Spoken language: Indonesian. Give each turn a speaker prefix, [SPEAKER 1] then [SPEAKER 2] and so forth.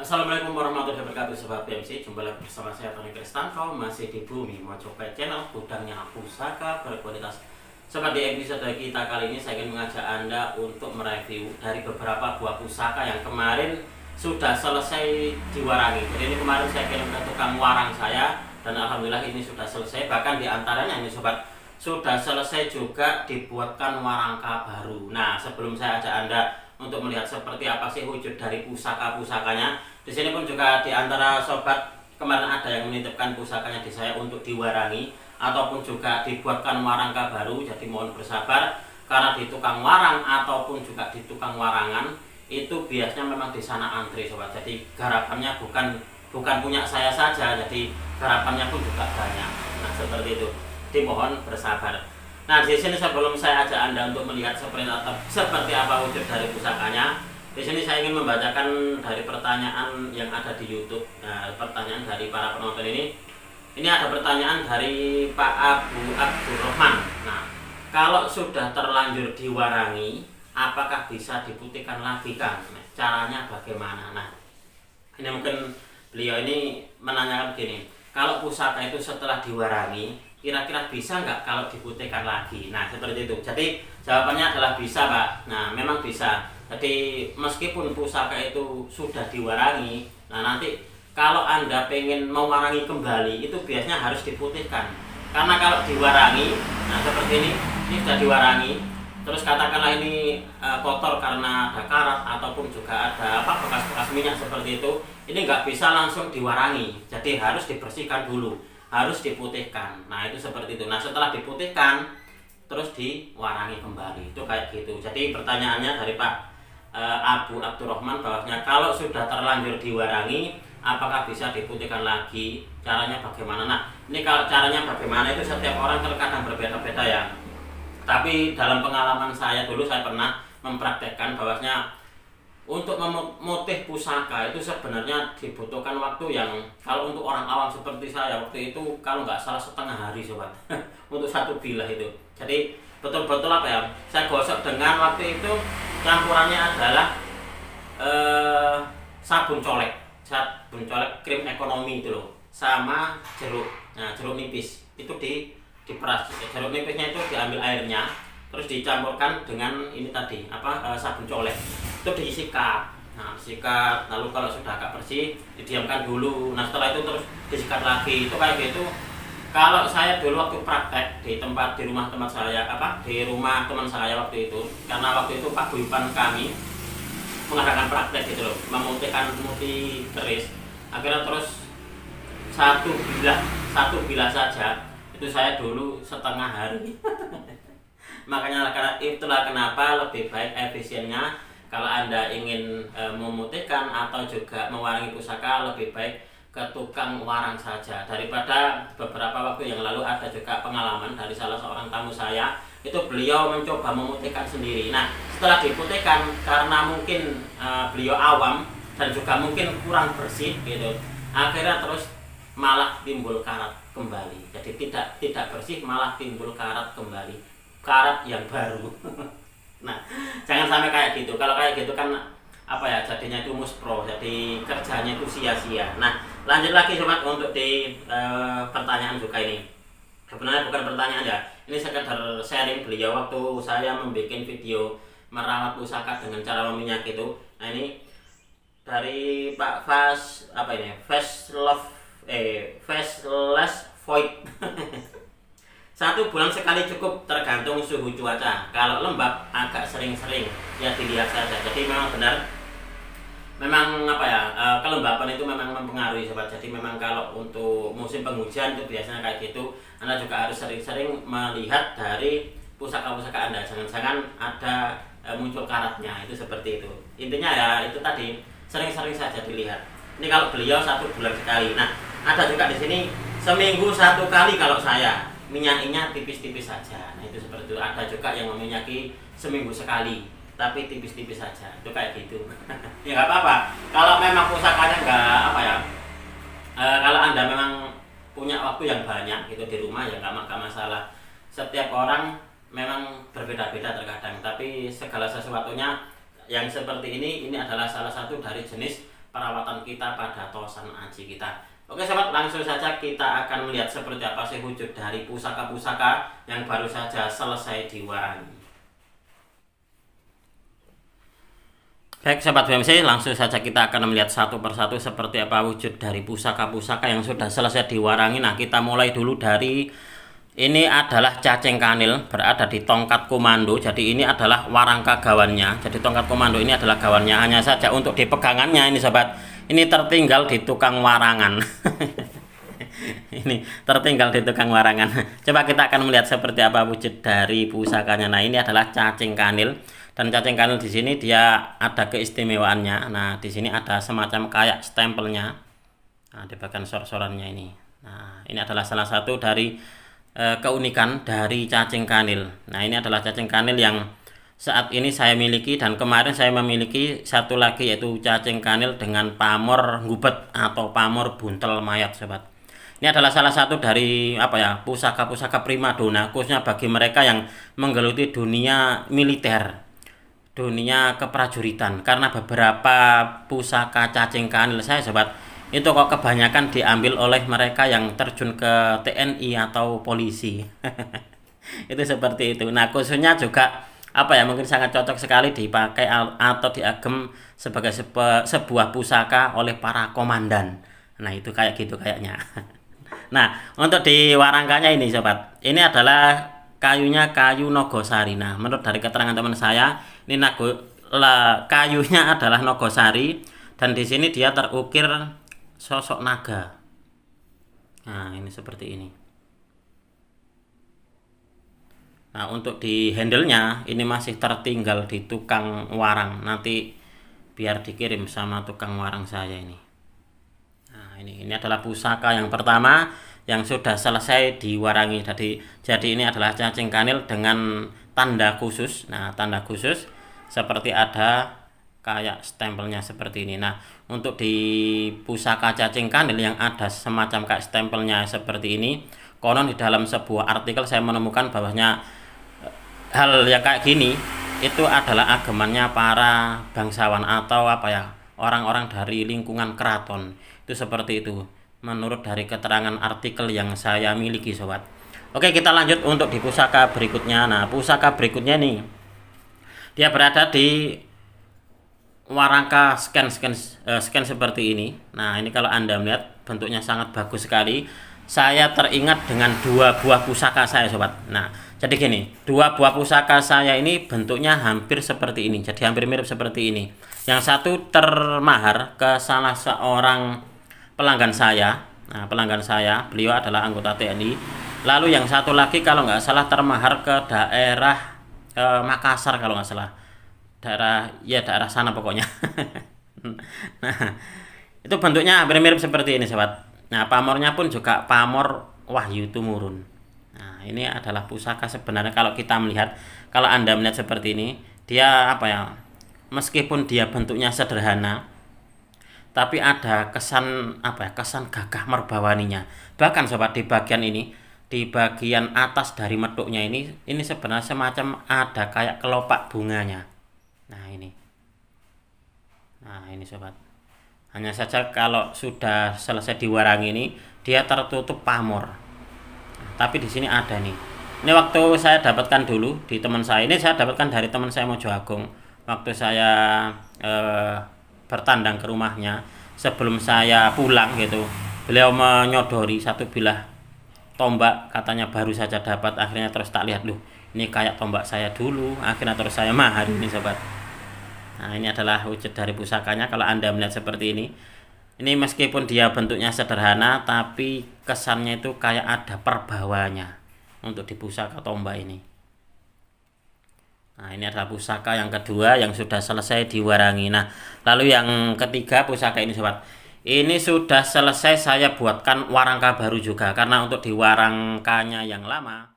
[SPEAKER 1] Assalamualaikum warahmatullahi wabarakatuh, Sobat PMC. Jumpa lagi bersama saya Tony Kristanto, masih di Bumi Mojokerto Channel, gudangnya pusaka berkualitas. Sobat, di episode kita kali ini saya ingin mengajak Anda untuk mereview dari beberapa buah pusaka yang kemarin sudah selesai diwarangi. Jadi ini kemarin saya kirim ke tukang warang saya, dan alhamdulillah ini sudah selesai. Bahkan di antaranya ini Sobat, sudah selesai juga dibuatkan warangka baru. Nah, sebelum saya ajak Anda untuk melihat seperti apa sih wujud dari pusaka-pusakanya, di sini pun juga di antara sobat kemarin ada yang menitipkan pusakanya di saya untuk diwarangi ataupun juga dibuatkan warangka baru. Jadi mohon bersabar, karena di tukang warang ataupun juga di tukang warangan itu biasanya memang di sana antri sobat. Jadi garapannya bukan punya saya saja, jadi garapannya pun juga banyak. Nah, seperti itu. Dimohon bersabar. Nah, di sini sebelum saya ajak Anda untuk melihat seperti apa wujud dari pusakanya, di sini saya ingin membacakan dari pertanyaan yang ada di YouTube. Nah, pertanyaan dari para penonton ini. Ini ada pertanyaan dari Pak Abu Abdurrahman. Nah, kalau sudah terlanjur diwarangi, apakah bisa diputihkan lagi, Kang? Nah, caranya bagaimana? Nah, ini mungkin beliau ini menanyakan begini. Kalau pusaka itu setelah diwarangi, kira-kira bisa nggak kalau diputihkan lagi? Nah, seperti itu. Jadi jawabannya adalah bisa, Pak. Nah, memang bisa. Jadi meskipun pusaka itu sudah diwarangi, nah nanti kalau Anda pengen mewarangi kembali, itu biasanya harus diputihkan. Karena kalau diwarangi, nah seperti ini sudah diwarangi, terus katakanlah ini kotor karena ada karat ataupun juga ada bekas-bekas minyak seperti itu, ini nggak bisa langsung diwarangi. Jadi harus dibersihkan dulu, harus diputihkan. Nah, itu seperti itu. Nah, setelah diputihkan terus diwarangi kembali, itu kayak gitu. Jadi pertanyaannya dari Pak Abu Abdurrahman bahwasanya kalau sudah terlanjur diwarangi, apakah bisa diputihkan lagi, caranya bagaimana? Nah, ini kalau caranya bagaimana itu setiap orang terkadang berbeda-beda ya. Tapi dalam pengalaman saya dulu, saya pernah mempraktekkan bahwasanya untuk memutih pusaka itu sebenarnya dibutuhkan waktu yang, kalau untuk orang awam seperti saya waktu itu kalau nggak salah setengah hari sobat untuk satu bilah itu. Jadi betul-betul apa ya, saya gosok dengan waktu itu campurannya adalah sabun colek krim ekonomi itu loh, sama jeruk. Nah, jeruk nipis itu diperas. Jeruk nipisnya itu diambil airnya, terus dicampurkan dengan ini tadi sabun colek, itu disikat. Nah, disikat, lalu kalau sudah agak bersih didiamkan dulu. Nah, setelah itu terus disikat lagi. Itu kayak gitu. Kalau saya dulu waktu praktek di rumah teman saya, di rumah teman saya waktu itu, karena waktu itu paguyuban kami mengadakan praktek gitu loh, memutih keris. Akhirnya terus satu bilah saja itu saya dulu setengah hari. Makanya itulah kenapa lebih baik efisiennya kalau Anda ingin memutihkan atau juga mewarangi pusaka, lebih baik ke tukang warang saja. Daripada beberapa waktu yang lalu ada juga pengalaman dari salah seorang tamu saya, itu beliau mencoba memutihkan sendiri. Nah, setelah diputihkan, karena mungkin beliau awam dan juga mungkin kurang bersih gitu, akhirnya terus malah timbul karat kembali. Jadi tidak bersih, malah timbul karat kembali, karat yang baru. Nah, jangan sampai kayak gitu. Kalau kayak gitu kan jadinya itu muspro, jadi kerjanya itu sia-sia. Nah, lanjut lagi sobat untuk di pertanyaan juga ini. Sebenarnya bukan pertanyaan ya, ini sekedar sharing beliau waktu saya membuat video merawat pusaka dengan cara meminyak itu. Nah, ini dari Pak Faceless Void. 1 bulan sekali cukup, tergantung suhu cuaca. Kalau lembab agak sering-sering ya dilihat saja. Jadi memang benar, memang kelembapan itu memang mempengaruhi sobat. Jadi memang kalau untuk musim penghujan itu biasanya kayak gitu, Anda juga harus sering-sering melihat dari pusaka-pusaka Anda. Jangan-jangan ada muncul karatnya, itu seperti itu. Intinya ya itu tadi, sering-sering saja dilihat. Ini kalau beliau 1 bulan sekali. Nah, ada juga di sini seminggu 1 kali kalau saya. Minyaknya tipis-tipis saja. Nah, itu seperti itu. Ada juga yang meminyaki seminggu sekali, tapi tipis-tipis saja. Itu kayak gitu. Ya nggak apa-apa. Kalau memang pusakanya kalau Anda memang punya waktu yang banyak gitu di rumah, ya nggak masalah. Setiap orang memang berbeda-beda terkadang, tapi segala sesuatunya yang seperti ini adalah salah satu dari jenis perawatan kita pada tosan aji kita. Oke sobat, langsung saja kita akan melihat seperti apa sih wujud dari pusaka-pusaka yang baru saja selesai diwarangi. Baik sobat BMC, langsung saja kita akan melihat satu persatu seperti apa wujud dari pusaka-pusaka yang sudah selesai diwarangi. Nah, kita mulai dulu dari ini adalah cacing kanil, berada di tongkat komando. Jadi ini adalah warangka gawannya. Jadi tongkat komando ini adalah gawannya. Hanya saja untuk di pegangannya ini sobat, ini tertinggal di tukang warangan. Ini tertinggal di tukang warangan. Coba kita akan melihat seperti apa wujud dari pusakanya. Nah, ini adalah cacing kanil. Dan cacing kanil di sini dia ada keistimewaannya. Nah, di sini ada semacam kayak stempelnya. Nah, di bagian sor-sorannya ini. Nah, ini adalah salah satu dari keunikan dari cacing kanil. Nah, ini adalah cacing kanil yang saat ini saya miliki, dan kemarin saya memiliki satu lagi yaitu cacing kanil dengan pamor ngubet atau pamor buntel mayat sobat. Ini adalah salah satu dari pusaka-pusaka primadona khususnya bagi mereka yang menggeluti dunia militer, dunia keprajuritan, karena beberapa pusaka cacing kanil saya sobat itu kok kebanyakan diambil oleh mereka yang terjun ke TNI atau polisi. Itu seperti itu. Nah, khususnya juga mungkin sangat cocok sekali dipakai atau diagem sebagai sebuah pusaka oleh para komandan. Nah, itu kayak gitu kayaknya. Nah, untuk di warangkanya ini sobat, ini adalah kayunya kayu Nogosari. Nah, menurut dari keterangan teman saya, ini kayunya adalah Nogosari, dan di sini dia terukir sosok naga. Nah, ini seperti ini. Nah, untuk di handle-nya ini masih tertinggal di tukang warang. Nanti biar dikirim sama tukang warang saya ini. Nah, ini adalah pusaka yang pertama yang sudah selesai diwarangi. Jadi ini adalah cacing kanil dengan tanda khusus. Nah, tanda khusus seperti ada kayak stempelnya seperti ini. Nah, untuk di pusaka cacing kanil yang ada semacam kayak stempelnya seperti ini, konon di dalam sebuah artikel saya menemukan bahwasanya hal yang kayak gini itu adalah agemannya para bangsawan atau orang-orang dari lingkungan keraton. Itu seperti itu menurut dari keterangan artikel yang saya miliki sobat. Oke, kita lanjut untuk di pusaka berikutnya. Nah, pusaka berikutnya nih dia berada di warangka scan seperti ini. Nah, ini kalau Anda melihat bentuknya sangat bagus sekali. Saya teringat dengan dua buah pusaka saya sobat. Nah, jadi gini, dua buah pusaka saya ini bentuknya hampir seperti ini. Jadi hampir mirip seperti ini. Yang satu termahar ke salah seorang pelanggan saya. Nah, pelanggan saya, beliau adalah anggota TNI. Lalu yang satu lagi kalau nggak salah termahar ke daerah Makassar kalau nggak salah. Daerah sana pokoknya. Nah, itu bentuknya hampir mirip seperti ini sobat. Nah, pamornya pun juga pamor Wahyu Tumurun. Nah, ini adalah pusaka sebenarnya kalau kita melihat, kalau Anda melihat seperti ini, dia meskipun dia bentuknya sederhana, tapi ada kesan kesan gagah merbawaninya. Bahkan sobat di bagian ini, di bagian atas dari meduknya ini sebenarnya semacam ada kayak kelopak bunganya. Nah, ini sobat. Hanya saja kalau sudah selesai diwarangi ini dia tertutup pamor. Tapi di sini ada nih. Ini waktu saya dapatkan dulu di teman saya. Ini saya dapatkan dari teman saya Mojo Agung. Waktu saya bertandang ke rumahnya sebelum saya pulang gitu. Beliau menyodori satu bilah tombak, katanya baru saja dapat. Akhirnya terus tak lihat, ini kayak tombak saya dulu. Akhirnya terus saya mahar ini sobat. Nah, ini adalah wujud dari pusakanya. Kalau Anda melihat seperti ini meskipun dia bentuknya sederhana, tapi kesannya itu kayak ada perbawanya untuk di pusaka tombak ini. Nah, ini adalah pusaka yang kedua yang sudah selesai diwarangi. Nah, lalu yang ketiga pusaka ini sobat. Ini sudah selesai saya buatkan warangka baru juga, karena untuk di warangkanya yang lama